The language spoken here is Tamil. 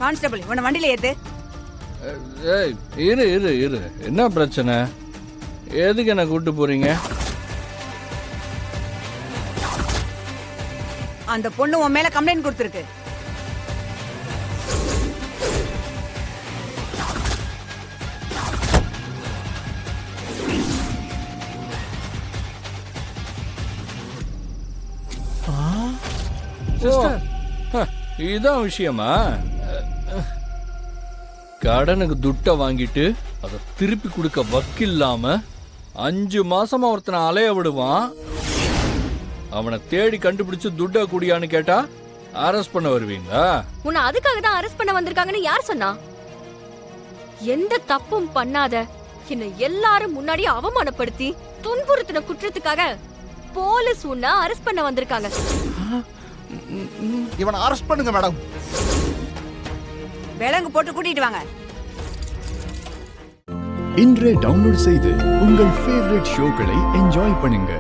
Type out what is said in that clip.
கான்ஸ்டபிள் இவனை வண்டியில ஏத்து. ஏய் இரு இரு இரு, என்ன பிரச்சனை? எதுக்கு என்ன கூட்டு போறீங்க? அந்த பொண்ணு உன் மேல கம்ப்ளைண்ட் கொடுத்துருக்கு. இதான் விஷயமா? கடனுக்கு துட்டை வாங்கிட்டு அதை திருப்பி கொடுக்க வக்கில்லாம 5 மாசமா ஒருத்தனை அலைய விடுவான். அவனை தேடி கண்டுபிடிச்சு துட்டை குடியான்னு கேட்டா அரெஸ்ட் பண்ண வருவீங்களா? உன்னை அதுக்காக தான் அரெஸ்ட் பண்ண வந்திருக்காங்கன்னு யார் சொன்னா? எந்த தப்பும் பண்ணாத என்ன எல்லாரும் முன்னாடி அவமானப்படுத்தி துன்புறுத்தின குற்றத்துக்காக போலீஸ் உன்னை அரெஸ்ட் பண்ண வந்திருக்காங்க. இவனை அரெஸ்ட் பண்ணுங்க மேடம். விலங்கு போட்டு கூட்டிட்டு வாங்க. இன்றே டவுன்லோட் செய்து உங்கள் ஃபேவரட் ஷோக்களை என்ஜாய் பண்ணுங்க.